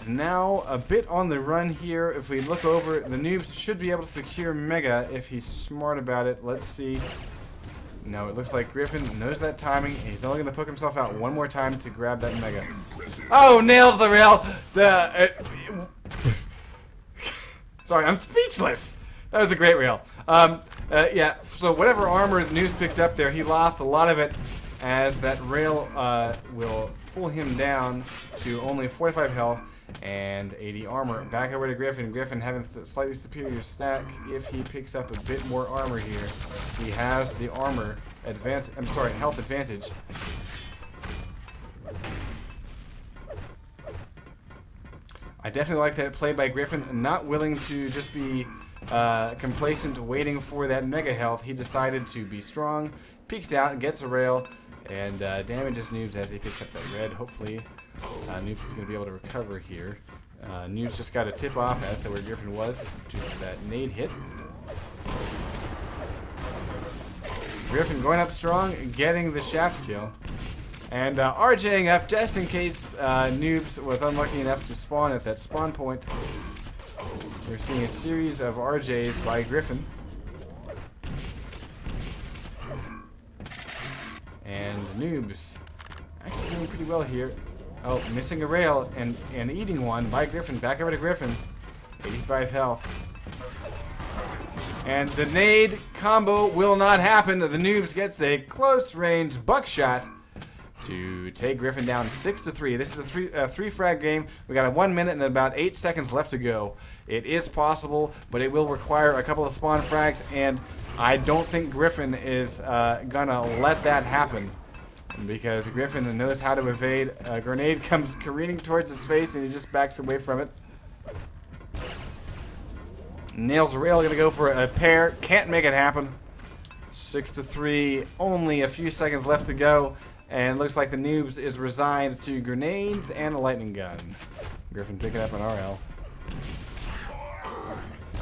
is now a bit on the run here. If we look over, the Noobs should be able to secure Mega if he's smart about it. Let's see. No, it looks like Griffin knows that timing. He's only going to poke himself out one more time to grab that Mega. Oh, nails the rail! Sorry, I'm speechless. That was a great rail. Yeah, so whatever armor the Noobs picked up there, he lost a lot of it, as that rail will pull him down to only 45 health and 80 armor. Back over to Griffin. Griffin having slightly superior stack. If he picks up a bit more armor here, he has the armor advantage. I'm sorry, health advantage. I definitely like that play by Griffin. Not willing to just be complacent, waiting for that mega health. He decided to be strong. Peeks out, gets a rail, and damages Noobs as he picks up that red. Hopefully, Noobs is going to be able to recover here. Noobs just got a tip off as to where Griffin was due to that nade hit. Griffin going up strong, getting the shaft kill. And RJing up just in case Noobs was unlucky enough to spawn at that spawn point. We're seeing a series of RJs by Griffin. And Noobs actually doing pretty well here. Oh, missing a rail and eating one by Griffin. Back over to Griffin. 85 health. And the nade combo will not happen. The Noobs gets a close range buckshot to take Griffin down 6-3. This is a three frag game. We got a 1 minute and about 8 seconds left to go. It is possible, but it will require a couple of spawn frags, and I don't think Griffin is gonna let that happen, because Griffin knows how to evade. A grenade comes careening towards his face, and he just backs away from it. Nails a rail, gonna go for a pair. Can't make it happen. 6-3. Only a few seconds left to go. And looks like the Noobs is resigned to grenades and a lightning gun. Griffin picking up an RL.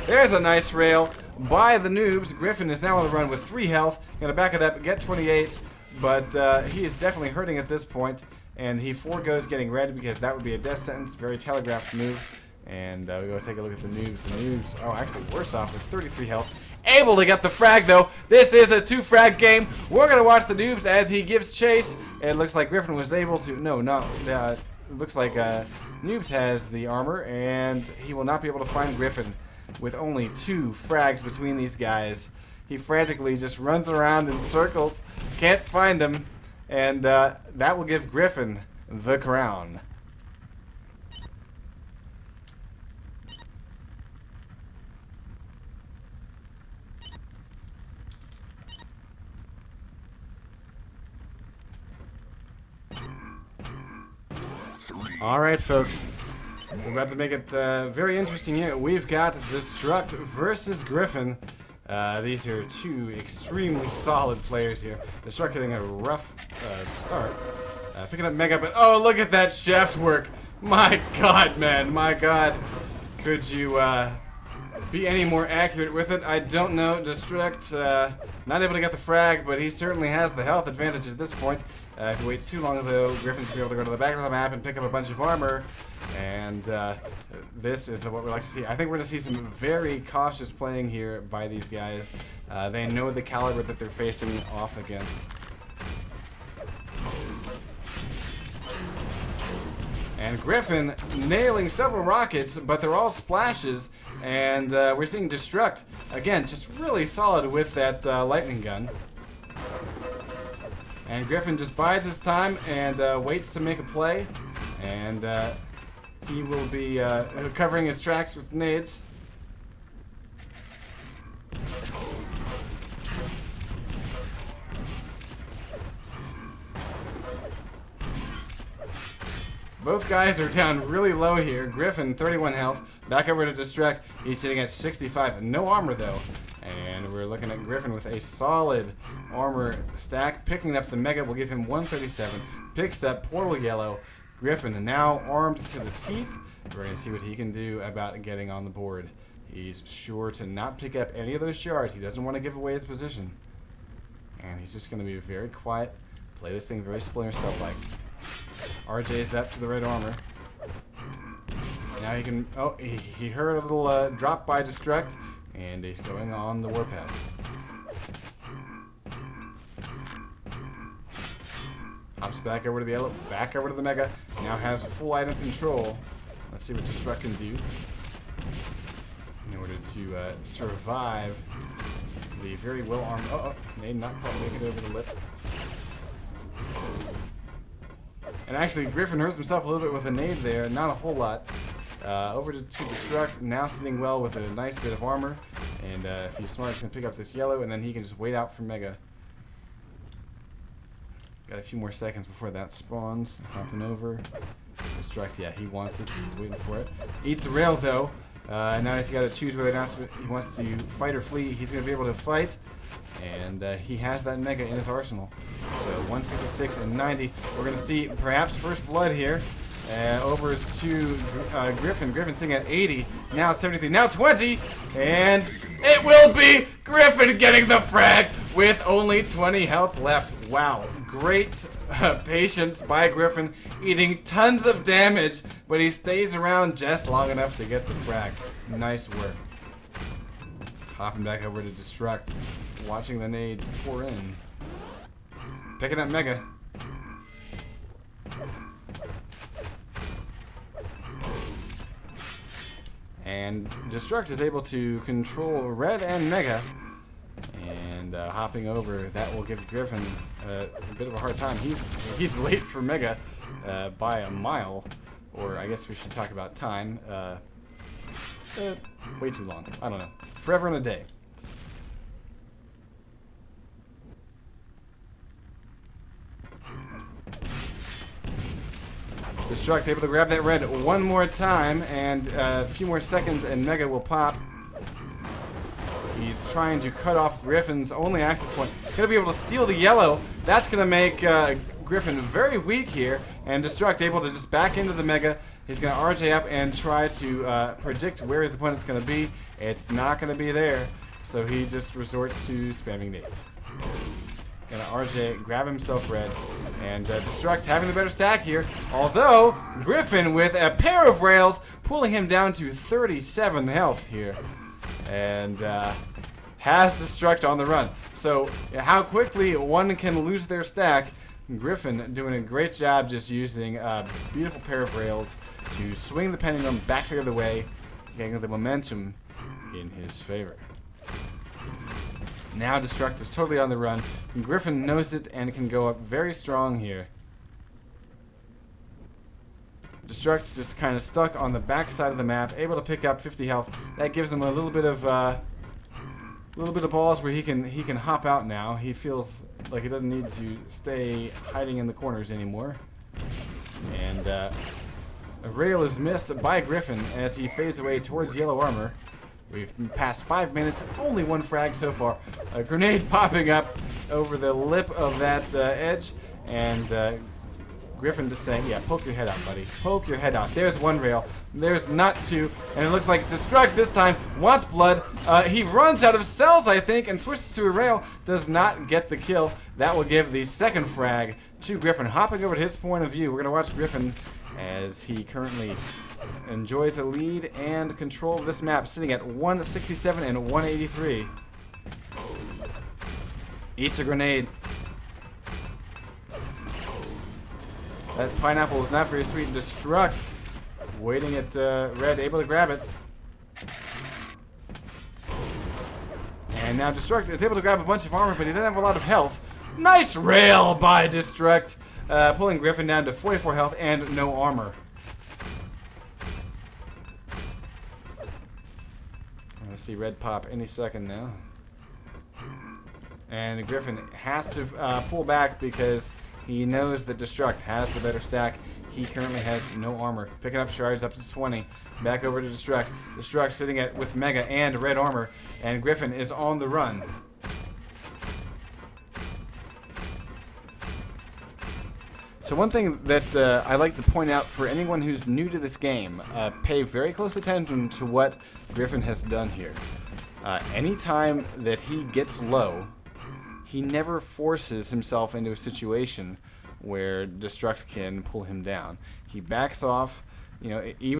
There's a nice rail by the Noobs. Griffin is now on the run with 3 health. Gonna back it up, get 28, but he is definitely hurting at this point. And he foregoes getting red because that would be a death sentence. Very telegraphed move. And we go take a look at the Noobs. The Noobs, oh, actually worse off with 33 health. Able to get the frag, though. This is a 2-frag game. We're going to watch the Noobs as he gives chase. It looks like Griffin was able to... No. It looks like Noobs has the armor, and he will not be able to find Griffin with only 2 frags between these guys. He frantically just runs around in circles. Can't find him. And that will give Griffin the crown. Alright, folks. We're about to make it very interesting here. We've got Destruct versus Griffin. These are 2 extremely solid players here. Destruct getting a rough start. Picking up Mega, but oh, look at that shaft work. My god, man. My god. Could you be any more accurate with it? I don't know. Destruct not able to get the frag, but he certainly has the health advantage at this point. If he waits too long, though, Griffin's going to be able to go to the back of the map and pick up a bunch of armor. And this is what we like to see. I think we're going to see some very cautious playing here by these guys. They know the caliber that they're facing off against. And Griffin nailing several rockets, but they're all splashes. And we're seeing Destruct, again, just really solid with that lightning gun. And Griffin just bides his time and waits to make a play. And he will be covering his tracks with nades. Both guys are down really low here. Griffin, 31 health. Back over to Destruct. He's sitting at 65. No armor, though. And we're looking at Griffin with a solid armor stack. Picking up the Mega will give him 137. Picks up Portal Yellow. Griffin now armed to the teeth. We're going to see what he can do about getting on the board. He's sure to not pick up any of those shards. He doesn't want to give away his position. And he's just going to be very quiet. Play this thing very Splinter Cell-like. RJ's up to the red armor. Now he can... Oh, he heard a little drop by Destruct, and he's going on the Warpath. Hops back over to the yellow, back over to the Mega. Now has full item control. Let's see what Destruct can do in order to survive the very well armed. May not quite make it over the lip. And actually, Griffin hurts himself a little bit with a nade there, not a whole lot. Over to Destruct, now sitting well with a nice bit of armor. And if he's smart, he can pick up this yellow, and then he can just wait out for Mega. Got a few more seconds before that spawns. Hopping over. Destruct, yeah, he wants it. He's waiting for it. Eats the rail, though. Now he's got to choose whether or not he wants to fight or flee. He's going to be able to fight. And he has that Mega in his arsenal. So 166 and 90. We're going to see perhaps first blood here. Over to Griffin. Griffin sitting at 80. Now 73. Now 20. And it will be Griffin getting the frag with only 20 health left. Wow. Great patience by Griffin. Eating tons of damage. But he stays around just long enough to get the frag. Nice work. Hopping back over to Destruct. Watching the nades pour in. Picking up Mega. And Destruct is able to control Red and Mega. And hopping over, that will give Griffin a bit of a hard time. He's late for Mega by a mile. Or I guess we should talk about time. Way too long. I don't know. Forever and a day. Destruct able to grab that red one more time, and a few more seconds and Mega will pop. He's trying to cut off Griffin's only access point. Gonna be able to steal the yellow. That's gonna make Griffin very weak here, and Destruct able to just back into the Mega. He's gonna RJ up and try to predict where his opponent's gonna be. It's not gonna be there, so he just resorts to spamming nades. Gonna RJ grab himself red, and Destruct having the better stack here. Although Griffin with a pair of rails pulling him down to 37 health here, and has Destruct on the run. So how quickly one can lose their stack. Griffin doing a great job just using a beautiful pair of rails to swing the pendulum back the other way, getting the momentum in his favor. Now Destruct is totally on the run. Griffin knows it and can go up very strong here. Destruct's just kind of stuck on the back side of the map, able to pick up 50 health. That gives him a little bit of balls where he can hop out now. He feels like he doesn't need to stay hiding in the corners anymore. And a rail is missed by Griffin as he fades away towards yellow armor. We've passed 5 minutes, only one frag so far. A grenade popping up over the lip of that edge, and Griffin just saying, yeah, poke your head out, buddy. Poke your head out. There's one rail. There's not two. And it looks like Destruct this time wants blood. He runs out of cells, I think, and switches to a rail. Does not get the kill. That will give the second frag to Griffin. Hopping over to his point of view, we're going to watch Griffin as he currently enjoys the lead and control of this map, sitting at 167 and 183. Eats a grenade. That pineapple was not very sweet. Destruct waiting at red, able to grab it. And now Destruct is able to grab a bunch of armor, but he doesn't have a lot of health. Nice rail by Destruct, pulling Griffin down to 44 health and no armor. I see red pop any second now. And Griffin has to pull back because he knows that Destruct has the better stack. He currently has no armor. Picking up shards up to 20. Back over to Destruct. Destruct sitting with Mega and red armor. And Griffin is on the run. So one thing that I like to point out for anyone who's new to this game, pay very close attention to what Griffin has done here. Anytime that he gets low, he never forces himself into a situation where Destruct can pull him down. He backs off, you know, even